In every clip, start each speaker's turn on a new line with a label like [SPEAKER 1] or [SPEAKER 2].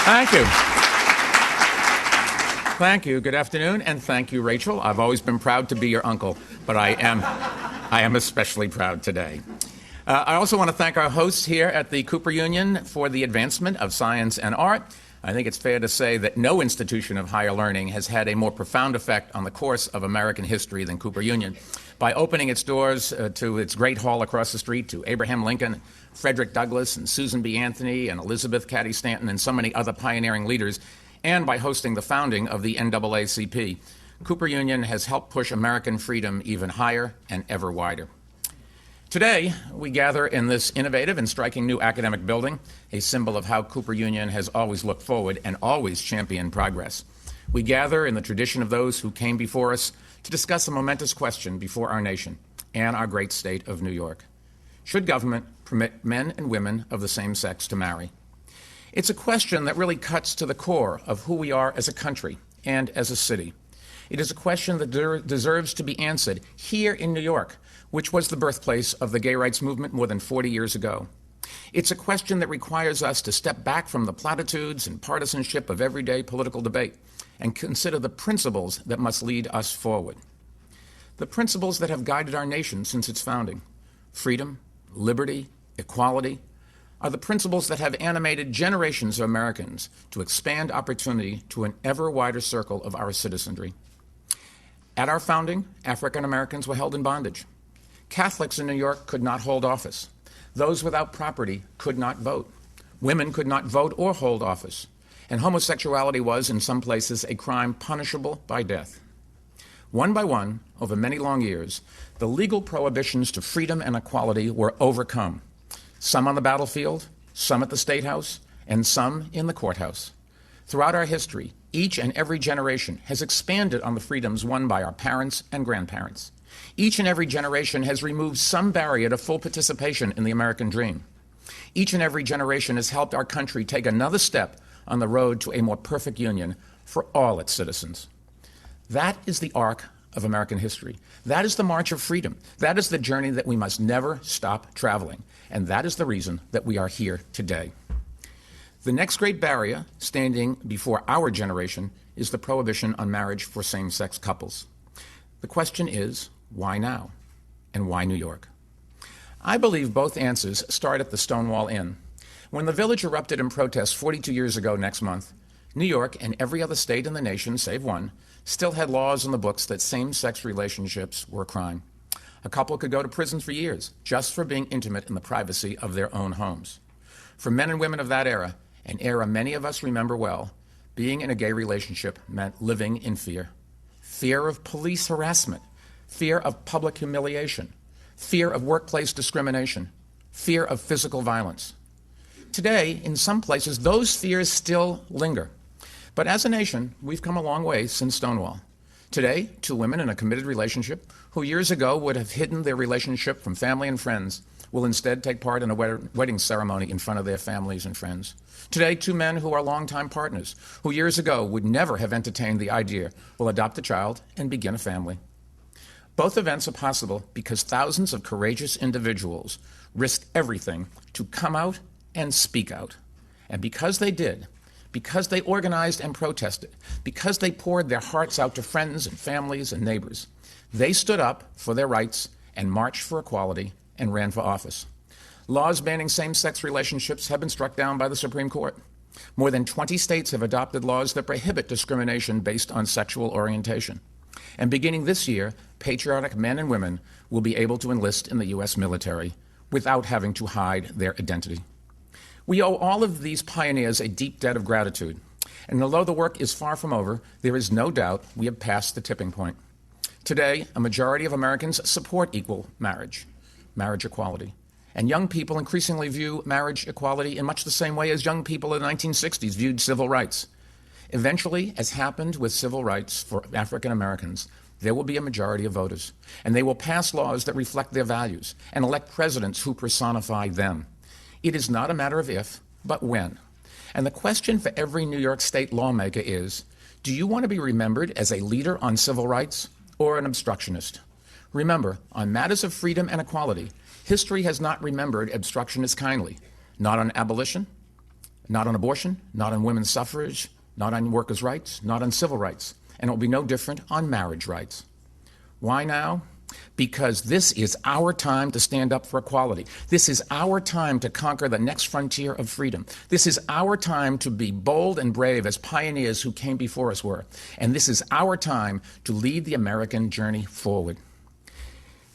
[SPEAKER 1] Thank you. Thank you. Good afternoon, and thank you, Rachel. I've always been proud to be your uncle, but I am especially proud today. I also want to thank our hosts here at the Cooper Union for the advancement of science and art. I think it's fair to say that no institution of higher learning has had a more profound effect on the course of American history than Cooper Union. By opening its doors to its great hall across the street to Abraham Lincoln, Frederick Douglass, and Susan B. Anthony, and Elizabeth Cady Stanton, and so many other pioneering leaders, and by hosting the founding of the NAACP, Cooper Union has helped push American freedom even higher and ever wider. Today, we gather in this innovative and striking new academic building, a symbol of how Cooper Union has always looked forward and always championed progress. We gather in the tradition of those who came before us to discuss a momentous question before our nation and our great state of New York. Should government permit men and women of the same sex to marry? It's a question that really cuts to the core of who we are as a country and as a city. It is a question that deserves to be answered here in New York, which was the birthplace of the gay rights movement more than 40 years ago. It's a question that requires us to step back from the platitudes and partisanship of everyday political debate and consider the principles that must lead us forward. The principles that have guided our nation since its founding, freedom, liberty, equality, are the principles that have animated generations of Americans to expand opportunity to an ever wider circle of our citizenry. At our founding, African Americans were held in bondage. Catholics in New York could not hold office. Those without property could not vote. Women could not vote or hold office. And homosexuality was, in some places, a crime punishable by death. One by one, over many long years, the legal prohibitions to freedom and equality were overcome. Some on the battlefield, some at the State House, and some in the courthouse. Throughout our history, each and every generation has expanded on the freedoms won by our parents and grandparents. Each and every generation has removed some barrier to full participation in the American dream. Each and every generation has helped our country take another step on the road to a more perfect union for all its citizens. That is the arc of American history. That is the march of freedom. That is the journey that we must never stop traveling. And that is the reason that we are here today. The next great barrier standing before our generation is the prohibition on marriage for same-sex couples. The question is, why now? And why New York? I believe both answers start at the Stonewall Inn. When the Village erupted in protest 42 years ago next month, New York and every other state in the nation, save one, still had laws in the books that same-sex relationships were a crime. A couple could go to prison for years just for being intimate in the privacy of their own homes. For men and women of that era, an era many of us remember well, being in a gay relationship meant living in fear. Fear of police harassment, fear of public humiliation, fear of workplace discrimination, fear of physical violence. Today, in some places, those fears still linger. But as a nation, we've come a long way since Stonewall. Today, two women in a committed relationship who years ago would have hidden their relationship from family and friends will instead take part in a wedding ceremony in front of their families and friends. Today, two men who are longtime partners who years ago would never have entertained the idea will adopt a child and begin a family. Both events are possible because thousands of courageous individuals risked everything to come out and speak out. And because they did, because they organized and protested, because they poured their hearts out to friends and families and neighbors, they stood up for their rights and marched for equality and ran for office. Laws banning same-sex relationships have been struck down by the Supreme Court. More than 20 states have adopted laws that prohibit discrimination based on sexual orientation. And beginning this year, patriotic men and women will be able to enlist in the U.S. military without having to hide their identity. We owe all of these pioneers a deep debt of gratitude. And although the work is far from over, there is no doubt we have passed the tipping point. Today, a majority of Americans support equal marriage equality. And young people increasingly view marriage equality in much the same way as young people in the 1960s viewed civil rights. Eventually, as happened with civil rights for African Americans, there will be a majority of voters, and they will pass laws that reflect their values and elect presidents who personify them. It is not a matter of if, but when. And the question for every New York State lawmaker is, do you want to be remembered as a leader on civil rights or an obstructionist? Remember, on matters of freedom and equality, history has not remembered obstructionists kindly, not on abolition, not on abortion, not on women's suffrage, not on workers' rights, not on civil rights, and it will be no different on marriage rights. Why now? Because this is our time to stand up for equality. This is our time to conquer the next frontier of freedom. This is our time to be bold and brave as pioneers who came before us were. And this is our time to lead the American journey forward.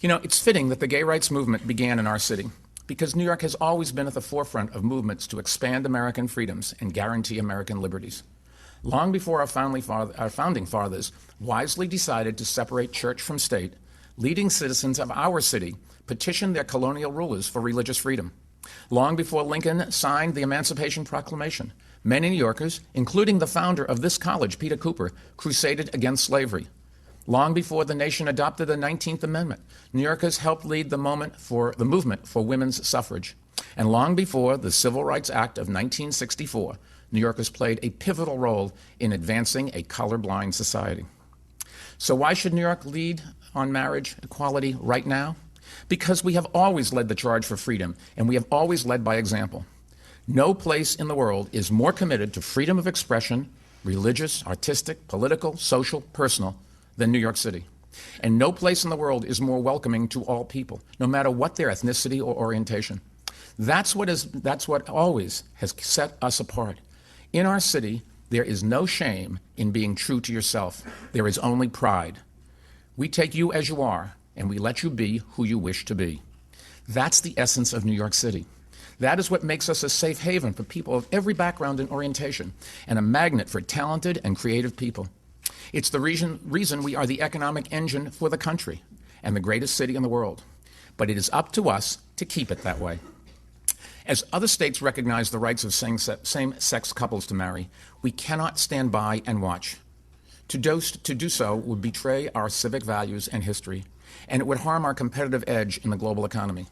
[SPEAKER 1] You know, it's fitting that the gay rights movement began in our city because New York has always been at the forefront of movements to expand American freedoms and guarantee American liberties. Long before our founding fathers wisely decided to separate church from state, leading citizens of our city petitioned their colonial rulers for religious freedom. Long before Lincoln signed the Emancipation Proclamation, many New Yorkers, including the founder of this college, Peter Cooper, crusaded against slavery. Long before the nation adopted the 19th Amendment, New Yorkers helped lead the movement for women's suffrage. And long before the Civil Rights Act of 1964, New Yorkers played a pivotal role in advancing a colorblind society. So why should New York lead on marriage equality right now? Because we have always led the charge for freedom, and we have always led by example. No place in the world is more committed to freedom of expression, religious, artistic, political, social, personal, than New York City. And no place in the world is more welcoming to all people, no matter what their ethnicity or orientation. That's what always has set us apart. In our city, there is no shame in being true to yourself. There is only pride. We take you as you are, and we let you be who you wish to be. That's the essence of New York City. That is what makes us a safe haven for people of every background and orientation, and a magnet for talented and creative people. It's the reason we are the economic engine for the country and the greatest city in the world. But it is up to us to keep it that way. As other states recognize the rights of same-sex couples to marry, we cannot stand by and watch. To do so would betray our civic values and history, and it would harm our competitive edge in the global economy.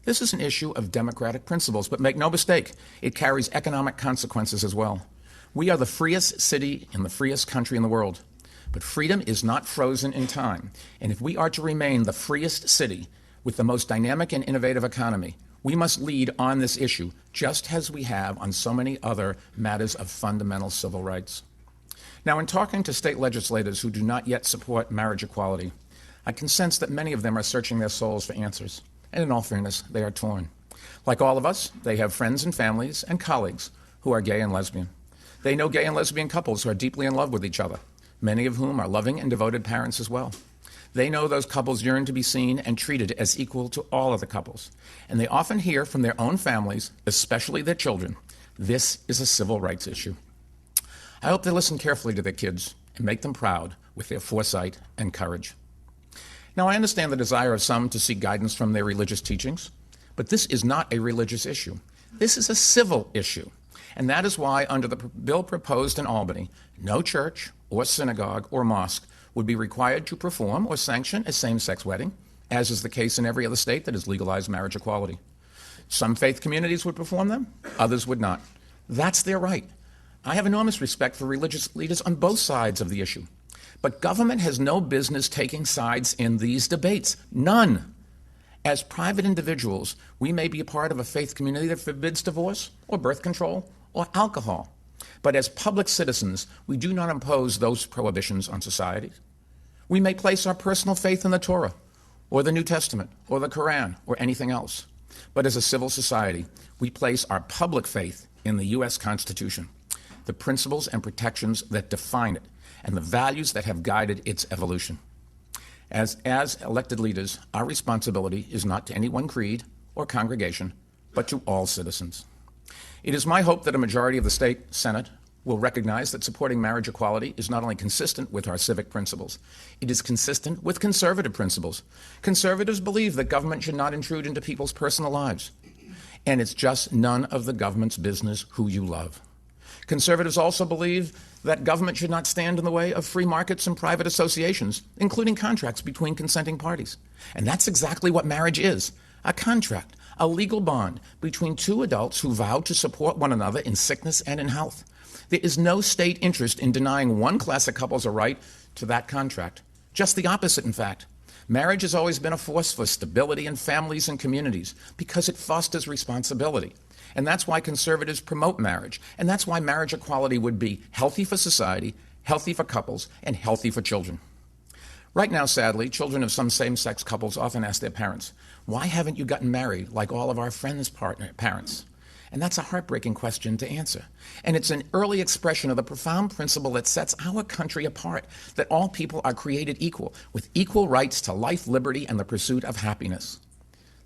[SPEAKER 1] This is an issue of democratic principles, but make no mistake, it carries economic consequences as well. We are the freest city in the freest country in the world, but freedom is not frozen in time, and if we are to remain the freest city with the most dynamic and innovative economy, we must lead on this issue, just as we have on so many other matters of fundamental civil rights. Now, in talking to state legislators who do not yet support marriage equality, I can sense that many of them are searching their souls for answers. And in all fairness, they are torn. Like all of us, they have friends and families and colleagues who are gay and lesbian. They know gay and lesbian couples who are deeply in love with each other, many of whom are loving and devoted parents as well. They know those couples yearn to be seen and treated as equal to all other couples. And they often hear from their own families, especially their children, this is a civil rights issue. I hope they listen carefully to their kids and make them proud with their foresight and courage. Now, I understand the desire of some to seek guidance from their religious teachings, but this is not a religious issue. This is a civil issue. And that is why, under the bill proposed in Albany, no church or synagogue or mosque would be required to perform or sanction a same-sex wedding, as is the case in every other state that has legalized marriage equality. Some faith communities would perform them, others would not. That's their right. I have enormous respect for religious leaders on both sides of the issue. But government has no business taking sides in these debates. None. As private individuals, we may be a part of a faith community that forbids divorce or birth control or alcohol. But as public citizens, we do not impose those prohibitions on society. We may place our personal faith in the Torah or the New Testament or the Quran or anything else. But as a civil society, we place our public faith in the U.S. Constitution, the principles and protections that define it, and the values that have guided its evolution. As elected leaders, our responsibility is not to any one creed or congregation, but to all citizens. It is my hope that a majority of the state Senate will recognize that supporting marriage equality is not only consistent with our civic principles, it is consistent with conservative principles. Conservatives believe that government should not intrude into people's personal lives, and it's just none of the government's business who you love. Conservatives also believe that government should not stand in the way of free markets and private associations, including contracts between consenting parties. And that's exactly what marriage is, a contract, a legal bond between two adults who vow to support one another in sickness and in health. There is no state interest in denying one class of couples a right to that contract. Just the opposite, in fact. Marriage has always been a force for stability in families and communities because it fosters responsibility. And that's why conservatives promote marriage. And that's why marriage equality would be healthy for society, healthy for couples, and healthy for children. Right now, sadly, children of some same-sex couples often ask their parents, "Why haven't you gotten married like all of our friends' parents?" And that's a heartbreaking question to answer. And it's an early expression of the profound principle that sets our country apart, that all people are created equal, with equal rights to life, liberty, and the pursuit of happiness.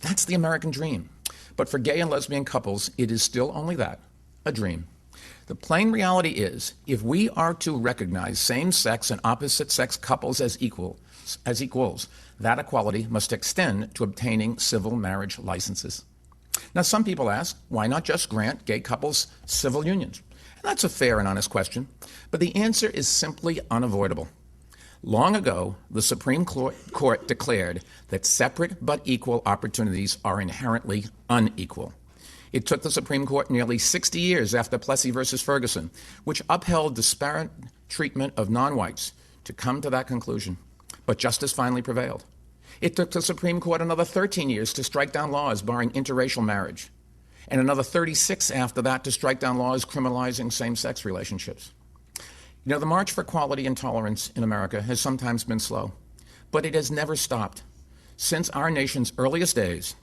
[SPEAKER 1] That's the American dream. But for gay and lesbian couples, it is still only that, a dream. The plain reality is, if we are to recognize same-sex and opposite-sex couples as equals, that equality must extend to obtaining civil marriage licenses. Now, some people ask, why not just grant gay couples civil unions? And that's a fair and honest question, but the answer is simply unavoidable. Long ago, the Supreme Court declared that separate but equal opportunities are inherently unequal. It took the Supreme Court nearly 60 years after Plessy versus Ferguson, which upheld disparate treatment of non-whites, to come to that conclusion. But justice finally prevailed. It took the Supreme Court another 13 years to strike down laws barring interracial marriage, and another 36 after that to strike down laws criminalizing same-sex relationships. You know, the march for equality and tolerance in America has sometimes been slow, but it has never stopped. Since our nation's earliest days,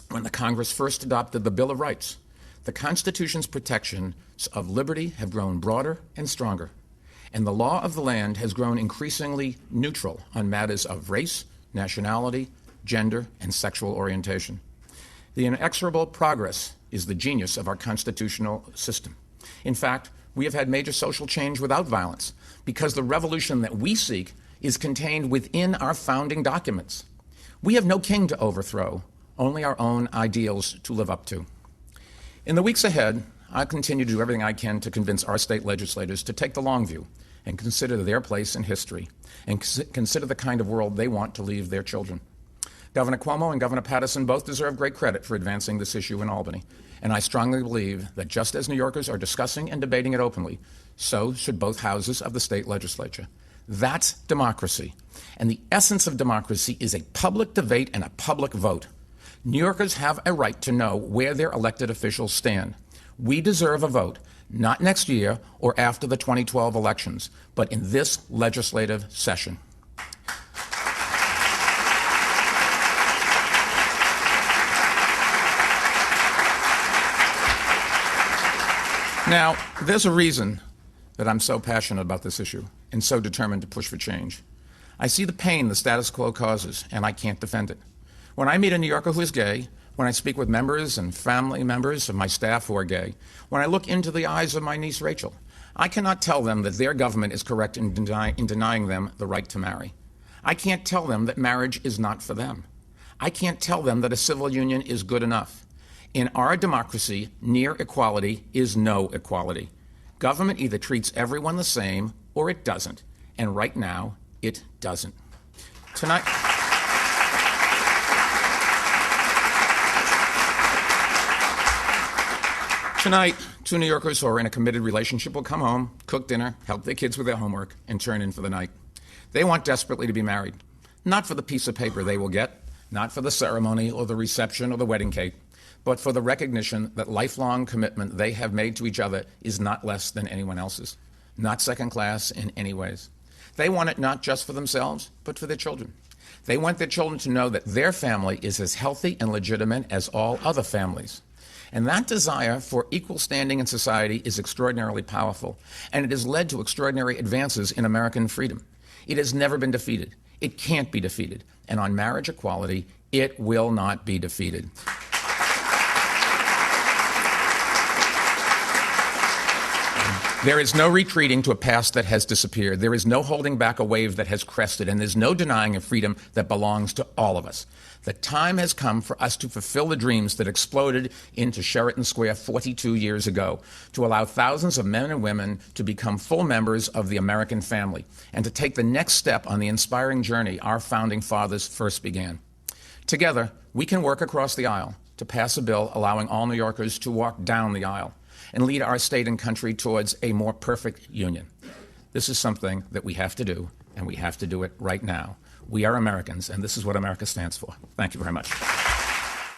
[SPEAKER 1] when the Congress first adopted the Bill of Rights, the Constitution's protections of liberty have grown broader and stronger, and the law of the land has grown increasingly neutral on matters of race, nationality, gender, and sexual orientation. The inexorable progress is the genius of our constitutional system. In fact, we have had major social change without violence because the revolution that we seek is contained within our founding documents. We have no king to overthrow, only our own ideals to live up to. In the weeks ahead, I'll continue to do everything I can to convince our state legislators to take the long view and consider their place in history and consider the kind of world they want to leave their children. Governor Cuomo and Governor Paterson both deserve great credit for advancing this issue in Albany, and I strongly believe that just as New Yorkers are discussing and debating it openly, so should both houses of the state legislature. That's democracy, and the essence of democracy is a public debate and a public vote. New Yorkers have a right to know where their elected officials stand. We deserve a vote, not next year or after the 2012 elections, but in this legislative session. Now, there's a reason that I'm so passionate about this issue and so determined to push for change. I see the pain the status quo causes, and I can't defend it. When I meet a New Yorker who is gay, when I speak with members and family members of my staff who are gay, when I look into the eyes of my niece Rachel, I cannot tell them that their government is correct in denying them the right to marry. I can't tell them that marriage is not for them. I can't tell them that a civil union is good enough. In our democracy, near equality is no equality. Government either treats everyone the same or it doesn't, and right now, it doesn't. Tonight, two New Yorkers who are in a committed relationship will come home, cook dinner, help their kids with their homework, and turn in for the night. They want desperately to be married, not for the piece of paper they will get, not for the ceremony or the reception or the wedding cake, but for the recognition that lifelong commitment they have made to each other is not less than anyone else's, not second class in any ways. They want it not just for themselves, but for their children. They want their children to know that their family is as healthy and legitimate as all other families. And that desire for equal standing in society is extraordinarily powerful, and it has led to extraordinary advances in American freedom. It has never been defeated. It can't be defeated. And on marriage equality, it will not be defeated. There is no retreating to a past that has disappeared. There is no holding back a wave that has crested, and there's no denying a freedom that belongs to all of us. The time has come for us to fulfill the dreams that exploded into Sheraton Square 42 years ago, to allow thousands of men and women to become full members of the American family, and to take the next step on the inspiring journey our founding fathers first began. Together, we can work across the aisle to pass a bill allowing all New Yorkers to walk down the aisle and lead our state and country towards a more perfect union. This is something that we have to do, and we have to do it right now. We are Americans, and this is what America stands for. Thank you very much.